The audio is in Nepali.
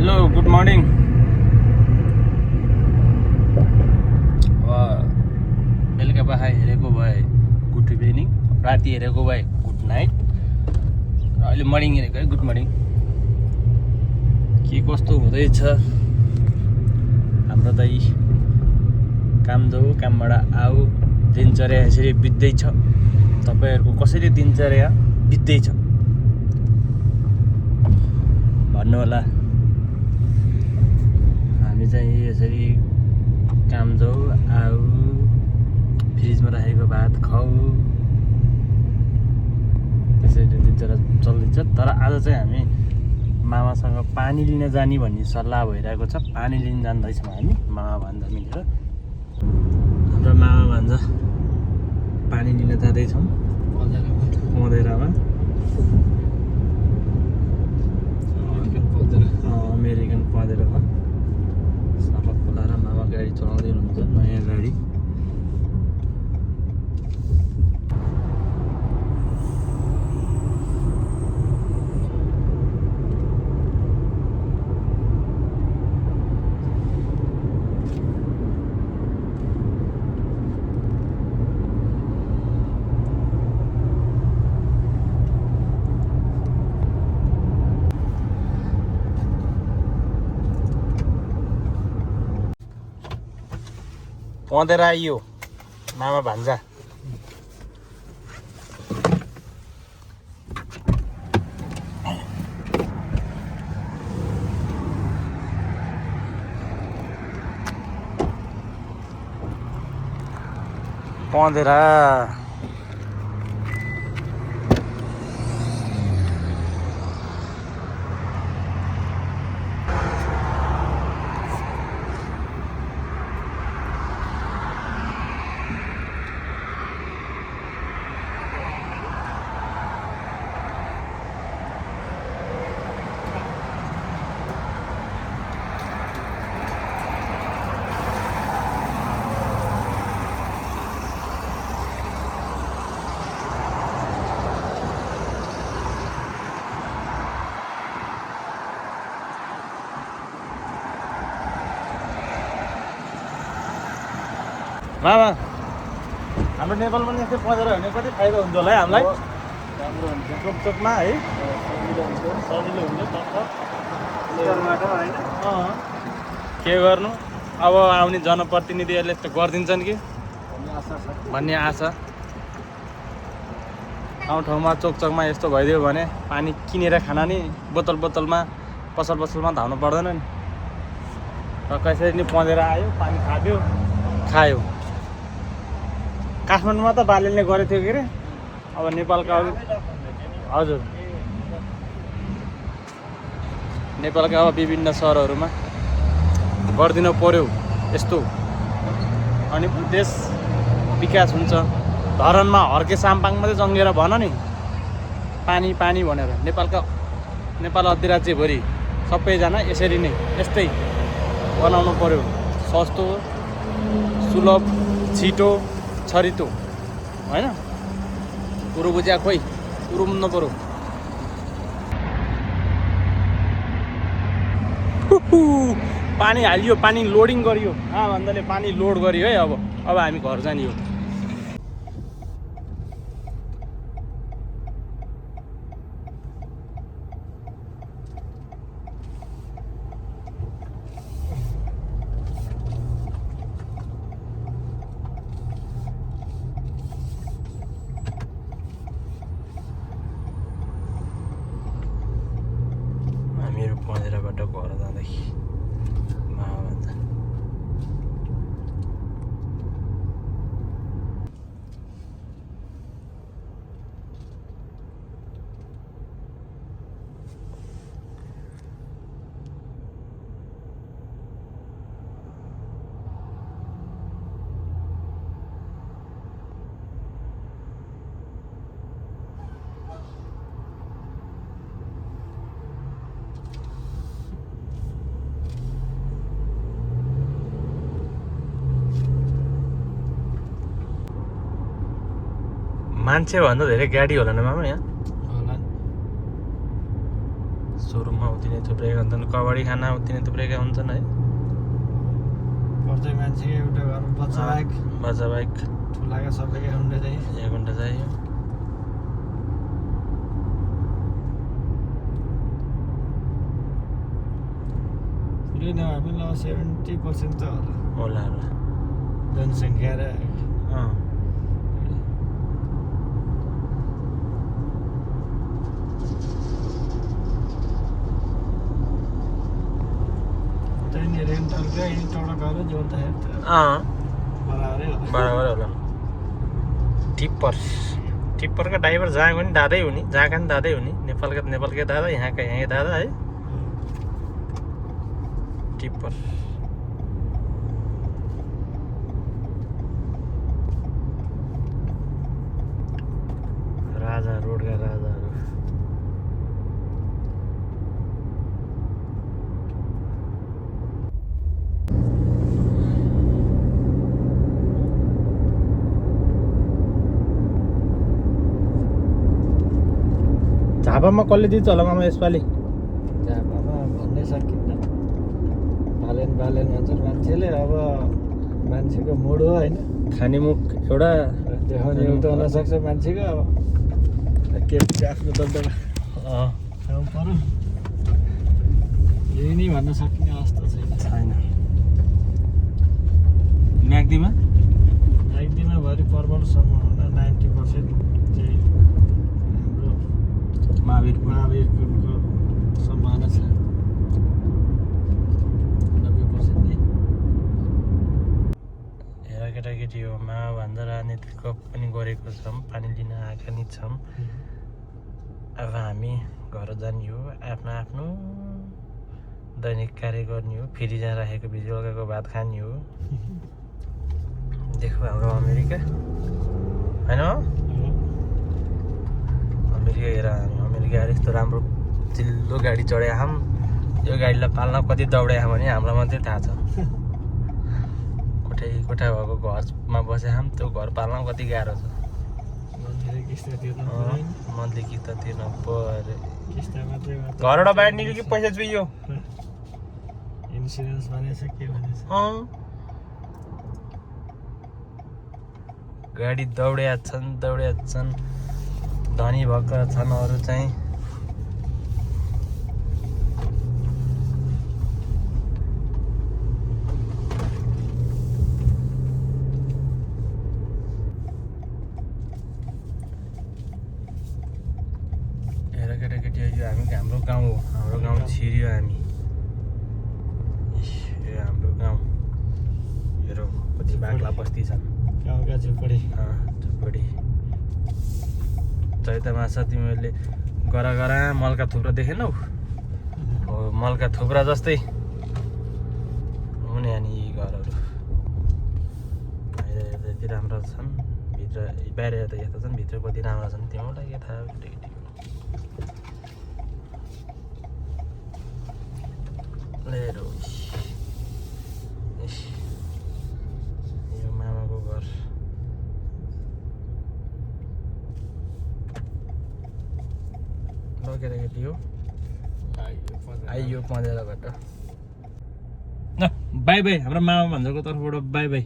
Hello good morning. बेलुका पख हेरेको भए गुड इभिनिङ, राति हेरेको भए गुड नाइट, र अहिले मर्निङ हेरेको है गुड मर्निङ। के कस्तो हुँदैछ हाम्रो दाइ? काम जाऊ, कामबाट आऊ, दिनचर्या यसरी बित्दैछ। तपाईँहरूको कसरी दिनचर्या बित्दैछ भन्नु होला। हामी चाहिँ यसरी काम जाऊ आऊ, फ्रिजमा राखेको भात खाऊ, त्यसरी दिनचर्या चल्दैछ। तर आज चाहिँ हामी मामासँग पानी लिन जाने भन्ने सल्लाह भइरहेको छ। पानी लिन जाँदैछौँ हामी मामा भान्जा मिलेर। हाम्रो मामा भान्जा पानी लिन जाँदैछौँ मधेरामा। अमेरिकन पँधेरामा सबक खोलाएर मामा गाडी चलाउँदै हुनुहुन्छ, नयाँ गाडी। पँधेरा आइयो मामा भान्जा। पँधेरा मामा, हाम्रो नेपालमा नि यस्तै पँधेरा हुने कति फाइदा हुन्छ होला है हामीलाई? राम्रो हुन्छ, चोकचोकमा है, सजिलो हुन्छ। के गर्नु अब, आउने जनप्रतिनिधिहरूले यस्तो गरिदिन्छन् कि भन्ने आशा। ठाउँ ठाउँमा चोकचोकमा यस्तो भइदियो भने पानी किनेर खाना नि बोतलमा पसलमा धाउनु पर्दैन नि। र कसरी नि पँधेरा आयो, पानी खायो खायो। काठमाडौँमा त बालेले गरेको थियो के अरे, अब नेपालका हजुर नेपालका अब विभिन्न सहरहरूमा गरिदिनु पर्यो यस्तो, अनि देश विकास हुन्छ। धरानमा हर्के साम्पाङ मात्रै जङ्गेर भन नि पानी पानी भनेर। नेपाल अधिराज्यभरि सबैजना यसरी नै यस्तै बनाउनु पर्यो, सस्तो सुलभ छिटो छरितो, होइन? कुरो बुझ्या खोइ कुरो मुन्न पर्यो। पानी हालियो, पानी लोडिङ गरियो। भन्दाले पानी लोड गरियो है। अब हामी घर जाने हो। हामीहरू पँधेराबाट घर जाँदाखेरि मामा भन्छ मान्छे भन्दा धेरै गाडी होला नि मामा यहाँ? सोरुममा उत्तिनै थुप्रेका हुन्छन्, कबड्डी खाना उत्तिनै थुप्रेका हुन्छन् है। प्रत्येक मान्छेको एउटा घरमा बच्चा बाइक ठुलाका सबैकै हुँदै चाहिँ 1 घन्टा चाहियो। पुरै नभए 70% त होला जनसङ्ख्या र त्यहाँनिर रेन्टलकै टाढा गएर जोड्दाखेरि त बराबरै होला। बराबर होला। टिप्परका ड्राइभर जहाँ पनि दादै हुने, जहाँका पनि दादै हुने, नेपालकै दादा, यहाँका दादा है। टिप्पर राजा, रोडका राजाहरू। झापामा कसले दिन्छ होला मामा यसपालि? झापामा भन्नै सकिन्न। बालेन भन्छन् मान्छेले। अब मान्छेको मुड हो होइन, खाने मुख एउटा देखाउने एउटा हुनसक्छ मान्छेको। अब के आफ्नो दण्डमा खानु पर्यो, यही नै भन्न सकिने अवस्था छैन। म्याग्दीमा भरि पर्वतसम्म हुँदा 90% चाहिँ हाम्रो महावीरपुरको सम्भावना छ। 90% नै हेर केटाकेटी हो, मामा भन्दा राजनीतिको पनि गरेको छौँ, पानी लिन आएका नि छौँ। अब हामी घर जाने हो, आफ्नो दैनिक कार्य गर्ने हो, फ्रिजमा राखेको बिजुवाको भात खाने हो। देखो हाम्रो अमेरिका होइन, अमेरिका हेर। हामी अमेरिका आएर यस्तो राम्रो चिल्लो गाडी चढाए हम, यो गाडीलाई पाल्न कति दौडाए भने हामीलाई मात्रै थाहा छ। कोठा भएको घरमा बसे हम, त्यो घर पाल्न कति गाह्रो छ। मन्थली किस्ता तिर्नु पर्यो। घरबाट बाहिर निक्ल्यो कि पैसा चुइयो। इन्सुरेन्स भनेछ के भनेछ। गाडी दौड्या छन्। धनी भएका छन् अरू चाहिँ। हेर केटाकेटी, यो हाम्रो गाउँ हो। हाम्रो गाउँ छिर्यो हामी। यो हाम्रो गाउँ हेरौँ कति बाक्ला बस्ती छन्। गाउँका झुपडी चैतमा छ। तिमीहरूले गरा मलका थुप्रा देखेनौ? हो, मलका थुप्रा जस्तै हुने अनि यी घरहरू। बाहिर हेर्दा यति राम्रा छन्, बाहिर हेर्दा यस्तो छन्, भित्र कति राम्रा छन् तिमीलाई के थाहा केटाकेटी। यो मामाको घर। ल केटाकेटी हो, आइयो पँधेराबाट। ल बाई बाई, हाम्रो मामा भन्जोको तर्फबाट बाई बाई।